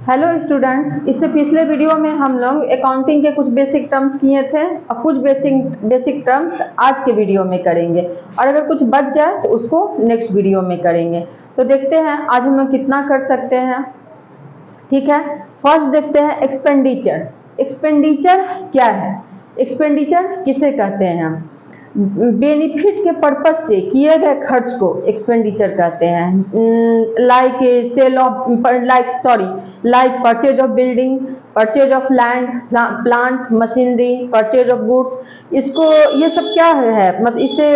Hello students, इससे पिछले video में हम लोग अकाउंटिंग के कुछ बेसिक टर्म्स किए थे और कुछ बेसिक टर्म्स आज के वीडियो में करेंगे और अगर कुछ बच जाए तो उसको नेक्स्ट वीडियो में करेंगे। तो देखते हैं आज हम लोग कितना कर सकते हैं। ठीक है, फर्स्ट देखते हैं एक्सपेंडिचर। एक्सपेंडिचर क्या है? एक्सपेंडिचर किसे कहते हैं? बेनिफिट के पर्पज से किए गए खर्च को एक्सपेंडिचर कहते हैं। Like purchase of building, purchase of land, plant, machinery, purchase of goods. इसको ये सब क्या है, मतलब इससे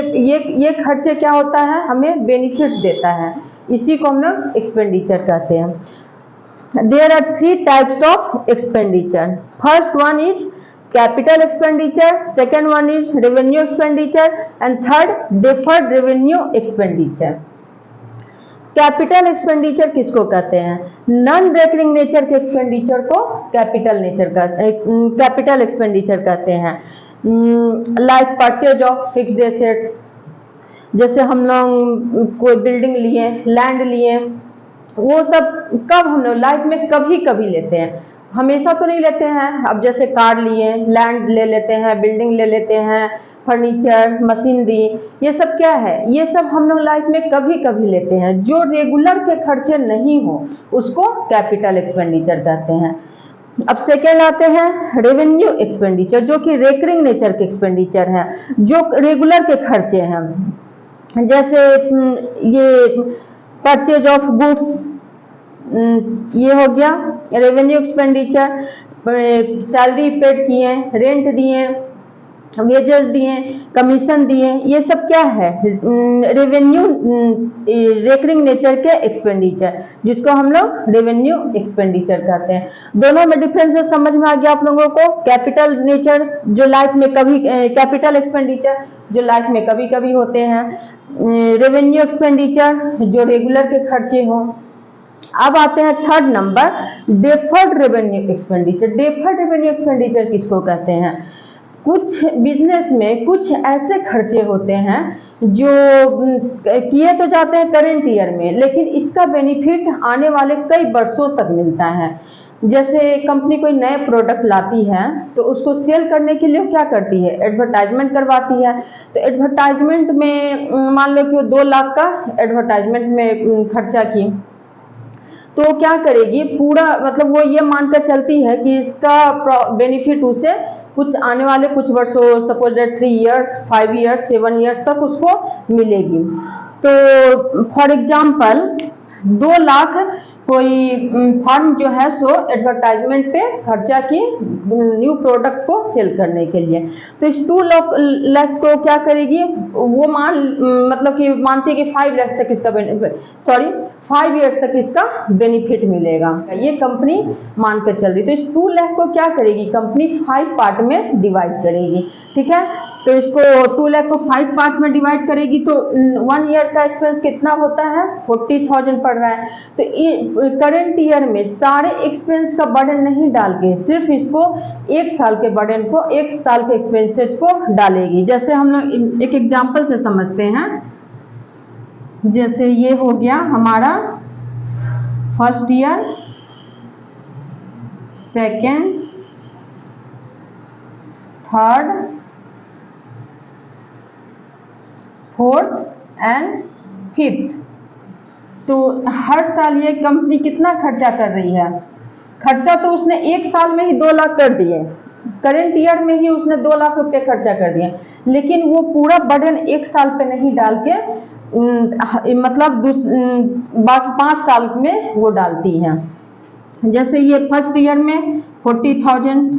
ये खर्चे क्या होता है, हमें बेनिफिट देता है, इसी को हम लोग एक्सपेंडिचर कहते हैं। There are 3 types of expenditure. First one is capital expenditure, second one is revenue expenditure and third deferred revenue expenditure. Capital expenditure किसको कहते हैं? नॉन रेकरिंग नेचर के एक्सपेंडिचर को कैपिटल एक्सपेंडिचर कहते हैं। Like purchase of fixed assets, जैसे हम लोग कोई बिल्डिंग लिए, लैंड लिए, वो सब कब हम लोग लाइफ में कभी कभी लेते हैं, हमेशा तो नहीं लेते हैं। अब जैसे कार लिए, लैंड ले लेते हैं, बिल्डिंग ले लेते हैं, फर्नीचर, मशीनरी, ये सब क्या है, ये सब हम लोग लाइफ में कभी कभी लेते हैं। जो रेगुलर के खर्चे नहीं हो उसको कैपिटल एक्सपेंडिचर कहते हैं। अब सेकेंड आते हैं रेवेन्यू एक्सपेंडिचर, जो कि रेकरिंग नेचर के एक्सपेंडिचर है, जो रेगुलर के खर्चे हैं। जैसे ये परचेज ऑफ गुड्स, ये हो गया रेवेन्यू एक्सपेंडिचर। सैलरी पेड किए, रेंट दिए, वेजेस दिए, कमीशन दिए, ये सब क्या है, रेवेन्यू रेकरिंग नेचर के एक्सपेंडिचर, जिसको हम लोग रेवेन्यू एक्सपेंडिचर कहते हैं। दोनों में डिफरेंस समझ में आ गया आप लोगों को? कैपिटल नेचर जो लाइफ में कभी, कैपिटल एक्सपेंडिचर जो लाइफ में कभी कभी होते हैं, रेवेन्यू एक्सपेंडिचर जो रेगुलर के खर्चे हों। अब आते हैं third number, deferred revenue expenditure. Deferred revenue expenditure किसको कहते हैं? कुछ बिजनेस में कुछ ऐसे खर्चे होते हैं जो किए तो जाते हैं करेंट ईयर में, लेकिन इसका बेनिफिट आने वाले कई वर्षों तक मिलता है। जैसे कंपनी कोई नए प्रोडक्ट लाती है तो उसको सेल करने के लिए क्या करती है, एडवर्टाइजमेंट करवाती है। तो एडवर्टाइजमेंट में मान लो कि वो 2 लाख का एडवर्टाइजमेंट में खर्चा की, तो क्या करेगी, पूरा मतलब वो ये मानकर चलती है कि इसका बेनिफिट उसे कुछ आने वाले कुछ वर्षों, सपोज 3 इयर्स, 5 इयर्स, 7 इयर्स तक उसको मिलेगी। तो फॉर एग्जाम्पल 2 लाख कोई फर्म जो है सो एडवर्टाइजमेंट पे खर्चा की न्यू प्रोडक्ट को सेल करने के लिए। तो इस 2 लाख को क्या करेगी, वो मतलब कि मानती है कि 5 लाख तक इसका 5 इयर्स तक इसका बेनिफिट मिलेगा, ये कंपनी मानकर चल रही। तो इस 2 लाख को क्या करेगी कंपनी, 5 पार्ट में डिवाइड करेगी। ठीक है, तो इसको 2 लाख को 5 पार्ट में डिवाइड करेगी तो 1 ईयर का एक्सपेंस कितना होता है, 40,000 पड़ रहा है। तो करंट ईयर में सारे एक्सपेंस का बर्डन नहीं डाल के सिर्फ इसको 1 साल के बर्डन को, 1 साल के एक्सपेंसेस को डालेगी। जैसे हम लोग एक एग्जाम्पल से समझते हैं। जैसे ये हो गया हमारा first year, second, third, fourth and fifth. तो हर साल ये कंपनी कितना खर्चा कर रही है? खर्चा तो उसने 1 साल में ही 2 लाख कर दिए, करेंट ईयर में ही उसने 2 लाख रुपए खर्चा कर दिए, लेकिन वो पूरा बर्डन 1 साल पे नहीं डाल के मतलब 5 साल में वो डालती हैं। जैसे ये फर्स्ट ईयर में 40,000,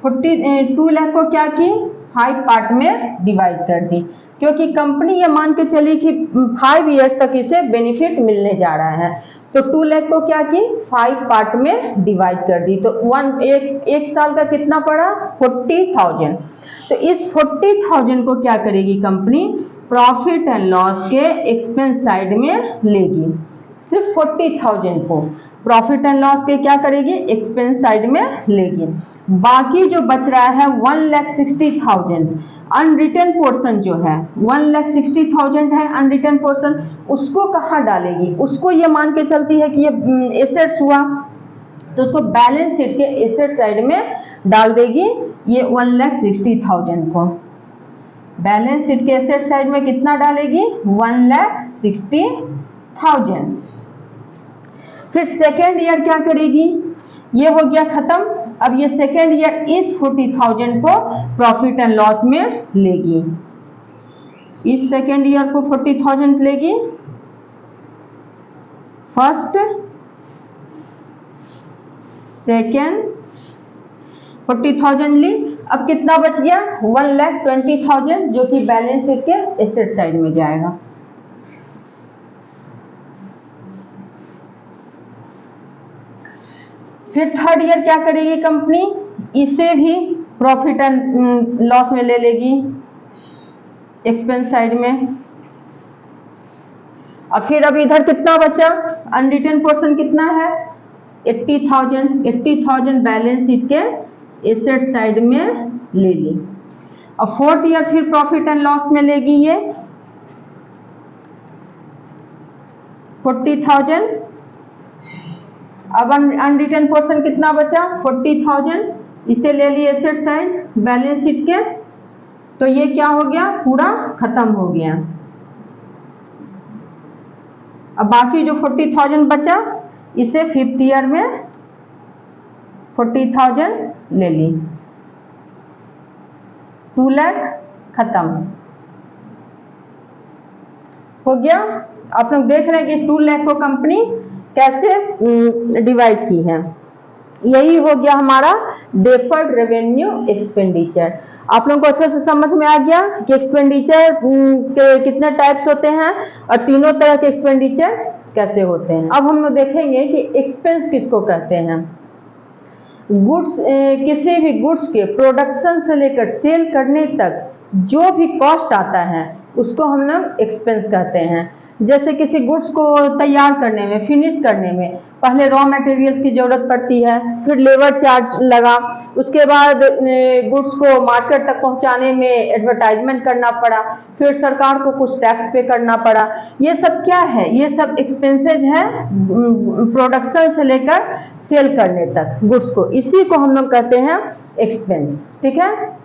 $2 लाख को क्या की, 5 पार्ट में डिवाइड कर दी, क्योंकि कंपनी ये मान के चली कि 5 इयर्स तक इसे बेनिफिट मिलने जा रहा है। तो 2 लाख को क्या की, 5 पार्ट में डिवाइड कर दी। तो एक साल का कितना पड़ा, 40,000। तो इस 40,000 को क्या करेगी कंपनी, प्रॉफिट एंड लॉस के एक्सपेंस साइड में लेगी, सिर्फ 40,000 को। प्रॉफिट एंड लॉस के क्या करेगी, एक्सपेंस साइड में लेगी। बाकी जो बच रहा है 1,60,000 अनरिटर्न पोर्शन जो है 1,60,000 है अनरिटर्न पोर्शन, उसको कहाँ डालेगी, उसको ये मान के चलती है कि ये एसेट्स हुआ तो उसको बैलेंस शीट के एसेट साइड में डाल देगी। ये 1,60,000 को बैलेंस शीट के एसेट साइड में कितना डालेगी, 1,60,000। फिर सेकेंड ईयर क्या करेगी, ये हो गया खत्म। अब ये सेकेंड ईयर इस 40,000 को प्रॉफिट एंड लॉस में लेगी, इस सेकेंड ईयर को 40,000 लेगी, फर्स्ट सेकेंड 40,000 ली। अब कितना बच गया, 1,20,000 जो कि बैलेंस शीट के एसेट साइड में जाएगा। फिर थर्ड ईयर क्या करेगी कंपनी, इसे भी प्रॉफिट एंड लॉस में ले लेगी एक्सपेंस साइड में। और फिर अब इधर कितना बचा, अनरिटर्न पोर्शन कितना है 80,000 बैलेंस शीट के एसेट साइड में ले ली। और फोर्थ ईयर फिर प्रॉफिट एंड लॉस में लेगी ये 40,000। अब अनरिटर्न पोर्शन कितना बचा 40,000, इसे ले ली एसेट साइड बैलेंस शीट के। तो ये क्या हो गया, पूरा खत्म हो गया। अब बाकी जो 40,000 बचा इसे फिफ्थ ईयर में 40,000 ले ली, 2 लाख खत्म हो गया। आप लोग देख रहे हैं कि इस 2 लाख को कंपनी कैसे डिवाइड की है। यही हो गया हमारा डेफर्ड रेवेन्यू एक्सपेंडिचर। आप लोगों को अच्छे से समझ में आ गया कि एक्सपेंडिचर के कितने टाइप्स होते हैं और तीनों तरह के एक्सपेंडिचर कैसे होते हैं। अब हम लोग देखेंगे कि एक्सपेंस किसको कहते हैं। गुड्स, किसी भी गुड्स के प्रोडक्शन से लेकर सेल करने तक जो भी कॉस्ट आता है उसको हम लोग एक्सपेंस कहते हैं। जैसे किसी गुड्स को तैयार करने में, फिनिश करने में पहले रॉ मटेरियल्स की जरूरत पड़ती है, फिर लेबर चार्ज लगा, उसके बाद गुड्स को मार्केट तक पहुंचाने में एडवर्टाइजमेंट करना पड़ा, फिर सरकार को कुछ टैक्स पे करना पड़ा। ये सब क्या है, ये सब एक्सपेंसेज है प्रोडक्शन से लेकर सेल करने तक गुड्स को, इसी को हम लोग कहते हैं एक्सपेंस। ठीक है,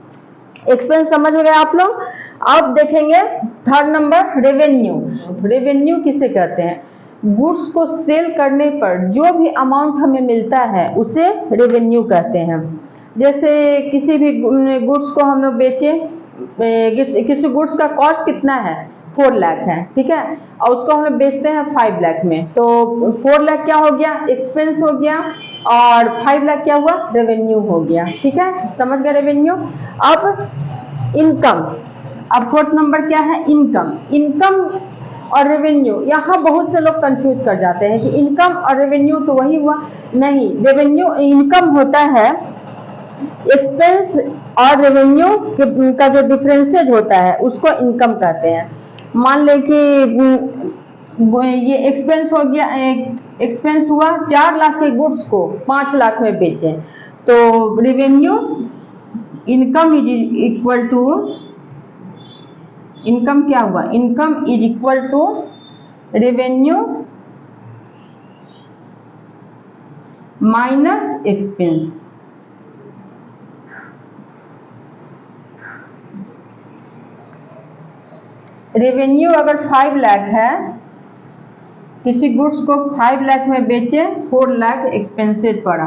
एक्सपेंस समझ गए आप लोग। अब देखेंगे थर्ड नंबर रेवेन्यू। रेवेन्यू किसे कहते हैं, गुड्स को सेल करने पर जो भी अमाउंट हमें मिलता है उसे रेवेन्यू कहते हैं। जैसे किसी भी गुड्स को हम लोग बेचे, किसी गुड्स का कॉस्ट कितना है 4 लाख है, ठीक है, और उसको हम लोग बेचते हैं 5 लाख में, तो 4 लाख क्या हो गया, एक्सपेंस हो गया, और 5 लाख क्या हुआ, रेवेन्यू हो गया। ठीक है, समझ गए रेवेन्यू। अब इनकम, अब फोर्थ नंबर क्या है, इनकम। इनकम और रेवेन्यू, यहाँ बहुत से लोग कंफ्यूज कर जाते हैं कि इनकम और रेवेन्यू तो वही हुआ। नहीं, रेवेन्यू, इनकम होता है एक्सपेंस और रेवेन्यू का जो डिफरेंसेज होता है उसको इनकम कहते हैं। मान ले कि ये एक्सपेंस हो गया, एक्सपेंस हुआ 4 लाख के गुड्स को 5 लाख में बेचे, तो revenue, income is equal to, income क्या हुआ, income is equal to revenue minus expense. Revenue अगर 5 लाख है, किसी गुड्स को 5 लाख में बेचे, 4 लाख एक्सपेंसेस पड़ा,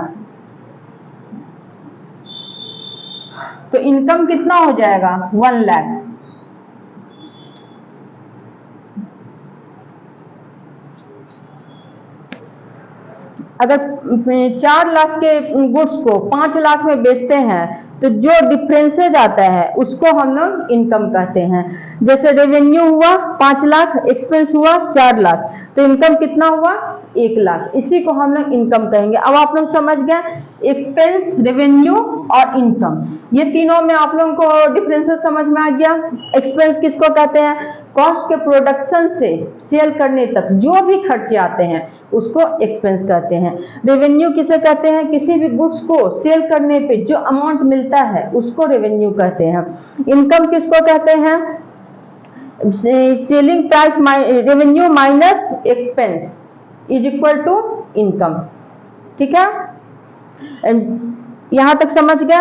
तो इनकम कितना हो जाएगा 1 लाख। अगर 4 लाख के गुड्स को 5 लाख में बेचते हैं तो जो डिफरेंसेज आता है उसको हम लोग इनकम कहते हैं। जैसे रेवेन्यू हुआ 5 लाख, एक्सपेंस हुआ 4 लाख, तो इनकम कितना हुआ 1 लाख, इसी को हम लोग इनकम कहेंगे। अब आप लोग समझ गए एक्सपेंस, रेवेन्यू और इनकम, ये तीनों में आप लोगों को डिफरेंसेस समझ में आ गया। एक्सपेंस किसको कहते हैं, कॉस्ट के प्रोडक्शन से सेल करने तक जो भी खर्चे आते हैं उसको एक्सपेंस कहते हैं। रेवेन्यू किसे कहते हैं? किसी भी गुड्स को सेल करने पे जो अमाउंट मिलता है उसको रेवेन्यू कहते हैं। इनकम किसको कहते हैं? Selling price revenue minus expense is equal to income. ठीक है, यहां तक समझ गया।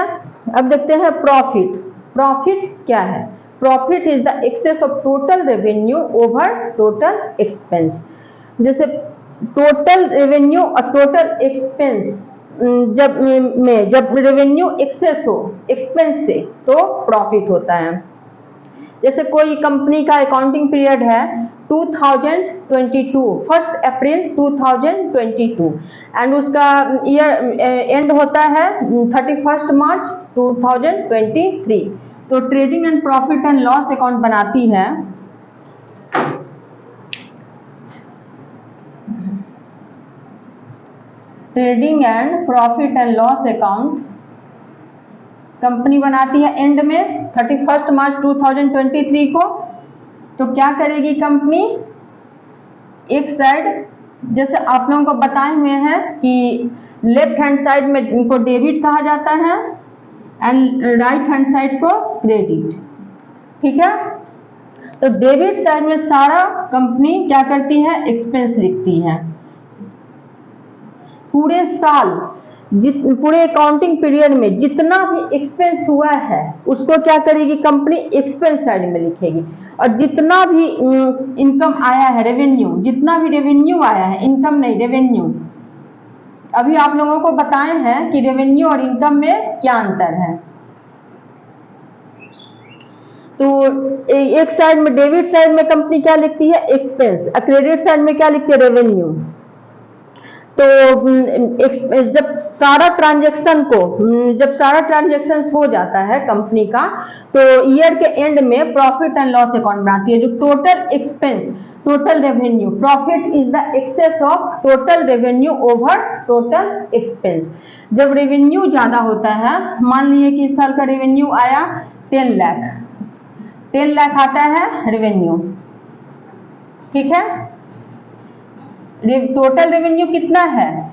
अब देखते हैं प्रॉफिट। प्रॉफिट क्या है? Profit is the excess of total revenue over total expense. जैसे टोटल रेवेन्यू और टोटल एक्सपेंस जब रेवेन्यू एक्सेस हो एक्सपेंस से तो प्रॉफिट होता है। जैसे कोई कंपनी का अकाउंटिंग पीरियड है 2022, 1 अप्रैल 2022 एंड उसका ईयर एंड होता है 31 मार्च 2023। तो trading and profit and loss account बनाती है trading and profit and loss account company बनाती है एंड में 31 मार्च 2023 को। तो क्या करेगी कंपनी? एक साइड जैसे आप लोगों को बताए हुए हैं कि लेफ्ट हैंड साइड में इनको डेबिट कहा जाता है एंड राइट हैंड साइड को क्रेडिट। ठीक है, तो डेबिट साइड में सारा कंपनी क्या करती है? एक्सपेंस लिखती है। पूरे साल पूरे अकाउंटिंग पीरियड में जितना भी एक्सपेंस हुआ है उसको क्या करेगी कंपनी? एक्सपेंस साइड में लिखेगी। और जितना भी इनकम आया है, रेवेन्यू, जितना भी रेवेन्यू आया है, इनकम नहीं रेवेन्यू, अभी आप लोगों को बताए हैं कि रेवेन्यू और इनकम में क्या अंतर है। तो एक साइड में डेबिट साइड में कंपनी क्या लिखती है? एक्सपेंस। क्रेडिट साइड में क्या लिखती है? रेवेन्यू। तो जब सारा ट्रांजैक्शन हो जाता है कंपनी का तो ईयर के एंड में प्रॉफिट एंड लॉस अकाउंट बनाती है। जो total expense, total revenue, profit is the excess of total revenue over total expense. जब रेवेन्यू ज्यादा होता है, मान लीजिए कि इस साल का रेवेन्यू आया 10 लाख, 10 लाख आता है रेवेन्यू। ठीक है, टोटल रेवेन्यू कितना है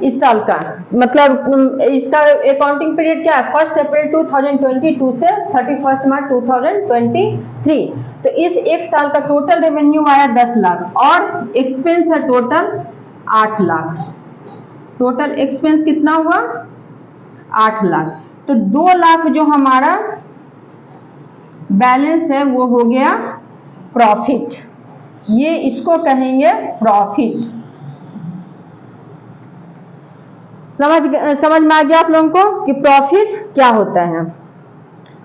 इस साल का? मतलब इसका अकाउंटिंग पीरियड क्या है? 1 अप्रैल 2022 से 31 मार्च 2023। तो इस एक साल का टोटल रेवेन्यू आया 10 लाख और एक्सपेंस है टोटल 8 लाख। टोटल एक्सपेंस कितना हुआ? 8 लाख। तो 2 लाख जो हमारा बैलेंस है वो हो गया प्रॉफिट। ये इसको कहेंगे प्रॉफिट। समझ में आ गया आप लोगों को कि प्रॉफिट क्या होता है।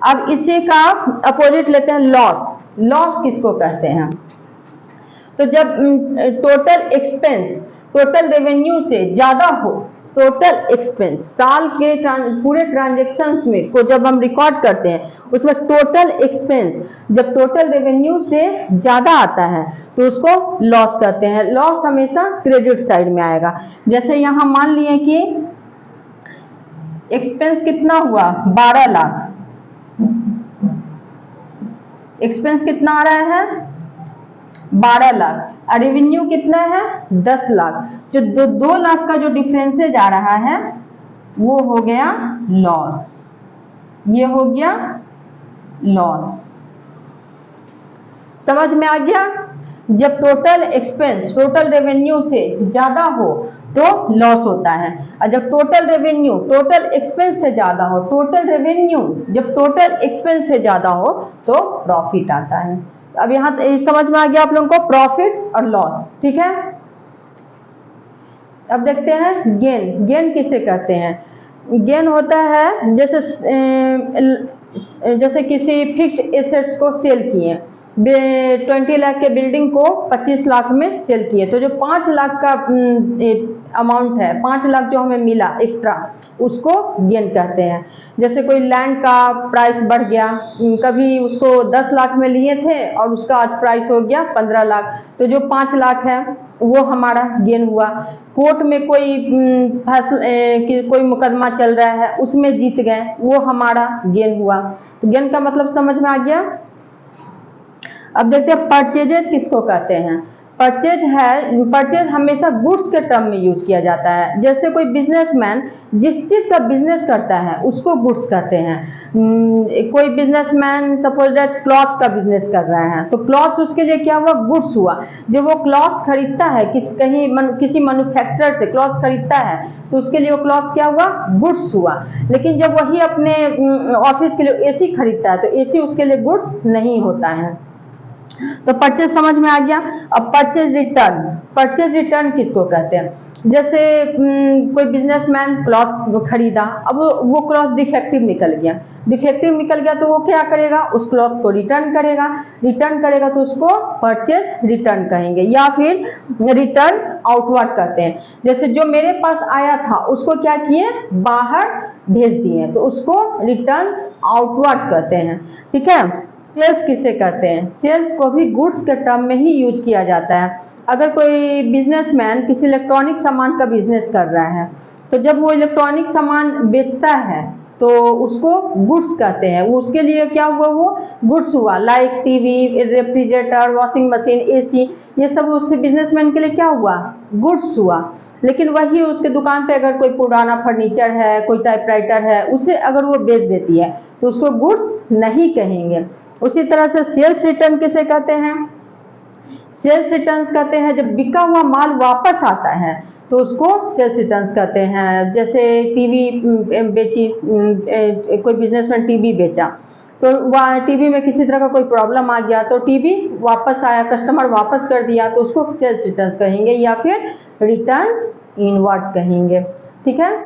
अब इसी का अपोजिट लेते हैं लॉस। लॉस किसको कहते हैं? तो जब टोटल एक्सपेंस टोटल रेवेन्यू से ज्यादा हो, टोटल एक्सपेंस साल के पूरे ट्रांजेक्शन्स में को जब हम रिकॉर्ड करते हैं उसमें टोटल एक्सपेंस जब टोटल रेवेन्यू से ज्यादा आता है तो उसको लॉस कहते हैं। लॉस हमेशा क्रेडिट साइड में आएगा। जैसे यहां मान लिए कि एक्सपेंस कितना हुआ? 12 लाख। एक्सपेंस कितना आ रहा है? 12 लाख। और रेवेन्यू कितना है? 10 लाख। जो 2 लाख का जो डिफरेंसेज आ रहा है वो हो गया लॉस। ये हो गया लॉस। समझ में आ गया? जब टोटल एक्सपेंस टोटल रेवेन्यू से ज्यादा हो तो लॉस होता है, और जब टोटल रेवेन्यू टोटल एक्सपेंस से ज्यादा हो, टोटल रेवेन्यू जब टोटल एक्सपेंस से ज्यादा हो तो प्रॉफिट आता है। अब यहां समझ में आ गया आप लोगों को प्रॉफिट और लॉस। ठीक है, अब देखते हैं गेन। गेन किसे कहते हैं? गेन होता है जैसे किसी फिक्स्ड एसेट्स को सेल किए, 20 लाख के बिल्डिंग को 25 लाख में सेल किए, तो जो 5 लाख का अमाउंट है, 5 लाख जो हमें मिला एक्स्ट्रा, उसको गेन कहते हैं। जैसे कोई लैंड का प्राइस बढ़ गया, कभी उसको 10 लाख में लिए थे और उसका आज प्राइस हो गया 15 लाख, तो जो 5 लाख है वो हमारा गेन हुआ। कोर्ट में कोई मुकदमा चल रहा है, उसमें जीत गए, वो हमारा गेन हुआ। तो गेन का मतलब समझ में आ गया। अब देखते हैं परचेजेज किसको कहते हैं। परचेज हमेशा गुड्स के टर्म में यूज किया जाता है। जैसे कोई बिजनेसमैन जिस चीज का बिजनेस करता है उसको गुड्स कहते हैं। कोई बिजनेसमैन सपोज दैट क्लॉथ्स का बिजनेस कर रहा है तो क्लॉथ्स उसके लिए क्या हुआ, गुड्स हुआ। जब वो क्लॉथ्स खरीदता है किसी मैन्युफैक्चरर से क्लॉथ्स खरीदता है तो उसके लिए वो क्लॉथ्स क्या हुआ, गुड्स हुआ। लेकिन जब वही अपने ऑफिस के लिए एसी खरीदता है तो एसी उसके लिए गुड्स नहीं होता है। तो परचेज समझ में आ गया। अब परचेज रिटर्न किसको कहते हैं? जैसे कोई बिजनेसमैन क्लॉथ खरीदा, अब वो क्लॉथ डिफेक्टिव निकल गया तो वो क्या करेगा, उस क्लॉथ को रिटर्न करेगा तो उसको परचेज रिटर्न कहेंगे, या फिर रिटर्न आउटवर्ड कहते हैं। जैसे जो मेरे पास आया था उसको क्या किए, बाहर भेज दिए, तो उसको रिटर्न आउटवर्ड कहते हैं। ठीक है। सेल्स किसे कहते हैं? सेल्स को भी गुड्स के टर्म में ही यूज किया जाता है। अगर कोई बिजनेसमैन किसी इलेक्ट्रॉनिक सामान का बिजनेस कर रहा है तो जब वो इलेक्ट्रॉनिक सामान बेचता है तो उसको गुड्स कहते हैं। वो उसके लिए क्या हुआ, वो गुड्स हुआ। Like TV, refrigerator, washing machine, AC, ये सब उस बिजनेसमैन के लिए क्या हुआ, गुड्स हुआ। लेकिन वही उसके दुकान पे अगर कोई पुराना फर्नीचर है, कोई टाइपराइटर है, उसे अगर वो बेच देती है तो उसको गुड्स नहीं कहेंगे। उसी तरह से सेल्स रिटर्न किसे कहते हैं? सेल्स रिटर्न्स कहते हैं जब बिका हुआ माल वापस आता है तो उसको सेल्स रिटर्न्स कहते हैं। जैसे टीवी बेची, कोई बिजनेसमैन टीवी बेचा तो टीवी में किसी तरह का कोई प्रॉब्लम आ गया तो टीवी वापस आया, कस्टमर वापस कर दिया तो उसको सेल्स रिटर्न्स कहेंगे या फिर रिटर्न्स इनवर्ड कहेंगे। ठीक है।